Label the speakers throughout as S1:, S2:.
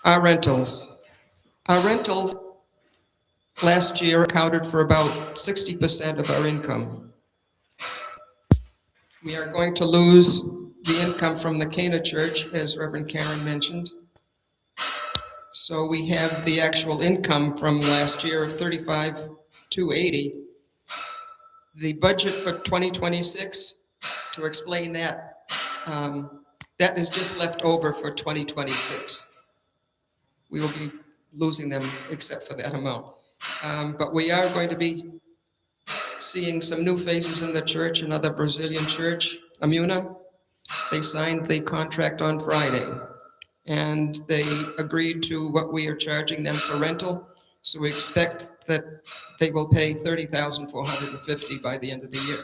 S1: Our rentals. Our rentals last year accounted for about 60% of our income. We are going to lose the income from the Cana Church, as Reverend Karen mentioned. So we have the actual income from last year of 35,280. The budget for 2026, to explain that, that is just left over for 2026. We will be losing them except for that amount. But we are going to be seeing some new faces in the church, another Brazilian church, Amuna. They signed the contract on Friday, and they agreed to what we are charging them for rental. So we expect that they will pay $30,450 by the end of the year.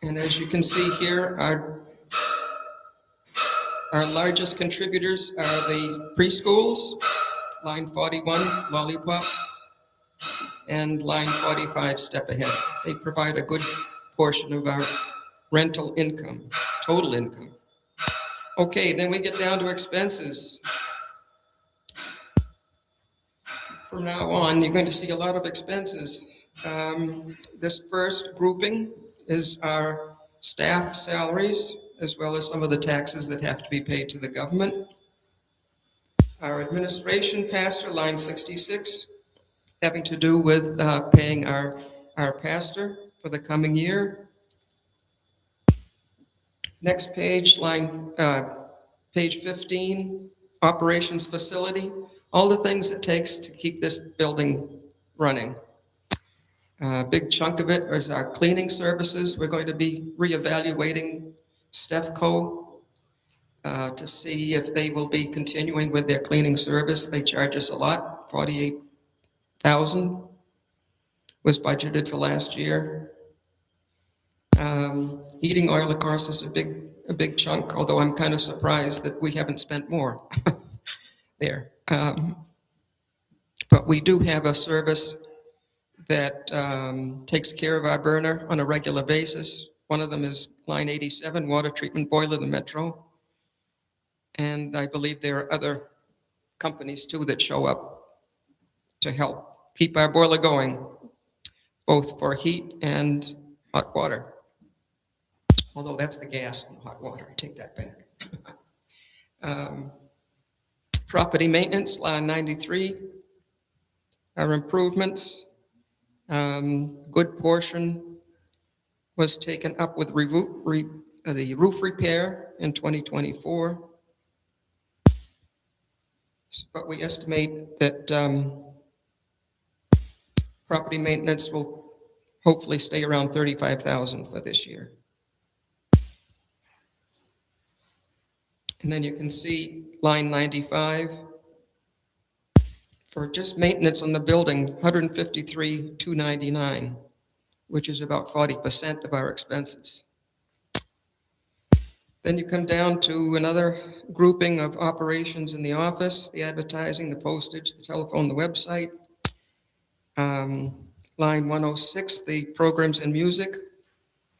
S1: And as you can see here, our largest contributors are the preschools, line 41, Lollipop, and line 45, Step Ahead. They provide a good portion of our rental income, total income. Okay, then we get down to expenses. From now on, you're going to see a lot of expenses. This first grouping is our staff salaries, as well as some of the taxes that have to be paid to the government. Our administration pastor, line 66, having to do with paying our pastor for the coming year. Next page, page 15, operations facility, all the things it takes to keep this building running. A big chunk of it is our cleaning services. We're going to be reevaluating Stefco to see if they will be continuing with their cleaning service. They charge us a lot, $48,000 was budgeted for last year. Heating oil, of course, is a big chunk, although I'm kind of surprised that we haven't spent more there. But we do have a service that takes care of our burner on a regular basis. One of them is line 87, water treatment boiler, the Metro. And I believe there are other companies too that show up to help keep our boiler going, both for heat and hot water. Although that's the gas and hot water, I take that back. Property maintenance, line 93. Our improvements, good portion was taken up with the roof repair in 2024. But we estimate that property maintenance will hopefully stay around $35,000 for this year. And then you can see line 95. For just maintenance on the building, $153,299, which is about 40% of our expenses. Then you come down to another grouping of operations in the office, the advertising, the postage, the telephone, the website. Line 106, the programs and music,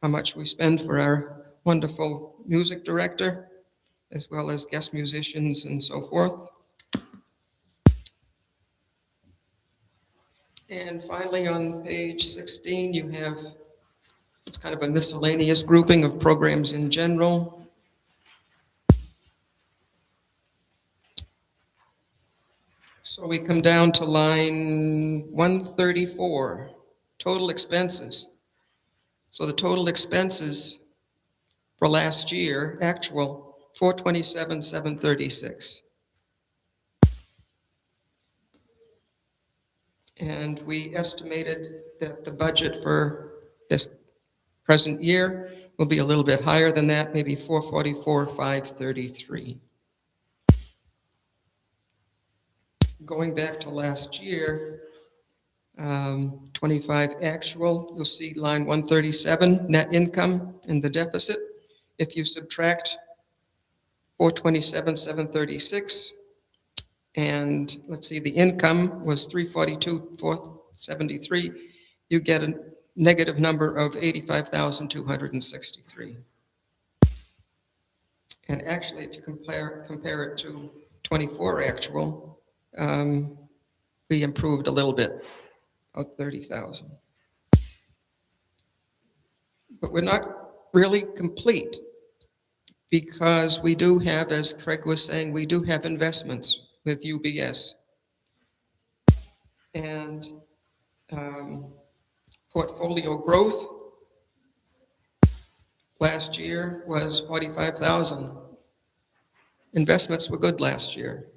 S1: how much we spend for our wonderful music director, as well as guest musicians and so forth. And finally, on page 16, you have, it's kind of a miscellaneous grouping of programs in general. So we come down to line 134, total expenses. So the total expenses for last year, actual, $427,736. And we estimated that the budget for this present year will be a little bit higher than that, maybe $444,533. Going back to last year, 25 actual, you'll see line 137, net income and the deficit. If you subtract 427,736, and let's see, the income was 342,473, you get a negative number of 85,263. And actually, if you compare it to 24 actual, we improved a little bit, about 30,000. But we're not really complete because we do have, as Craig was saying, we do have investments with UBS. And portfolio growth last year was 45,000. Investments were good last year,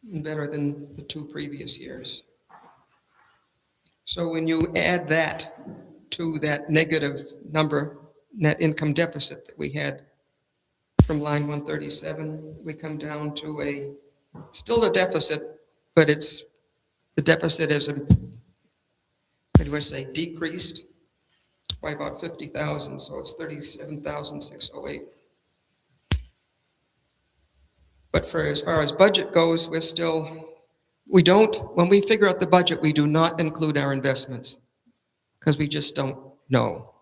S1: better than the 2 previous years. So when you add that to that negative number, net income deficit that we had from line 137, we come down to still a deficit, but the deficit is, decreased by about 50,000, so it's 37,608. But as far as budget goes, when we figure out the budget, we do not include our investments because we just don't know.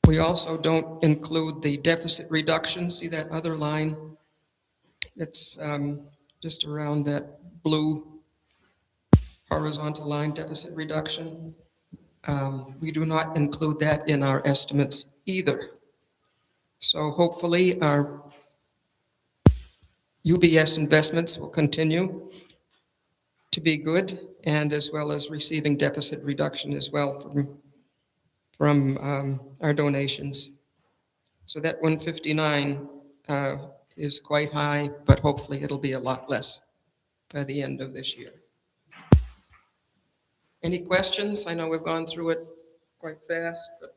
S1: We also don't include the deficit reduction. See that other line? It's just around that blue horizontal line, deficit reduction. We do not include that in our estimates either. So hopefully our UBS investments will continue to be good, and as well as receiving deficit reduction as well from our donations. So that 159 is quite high, but hopefully it'll be a lot less by the end of this year. Any questions? I know we've gone through it quite fast, but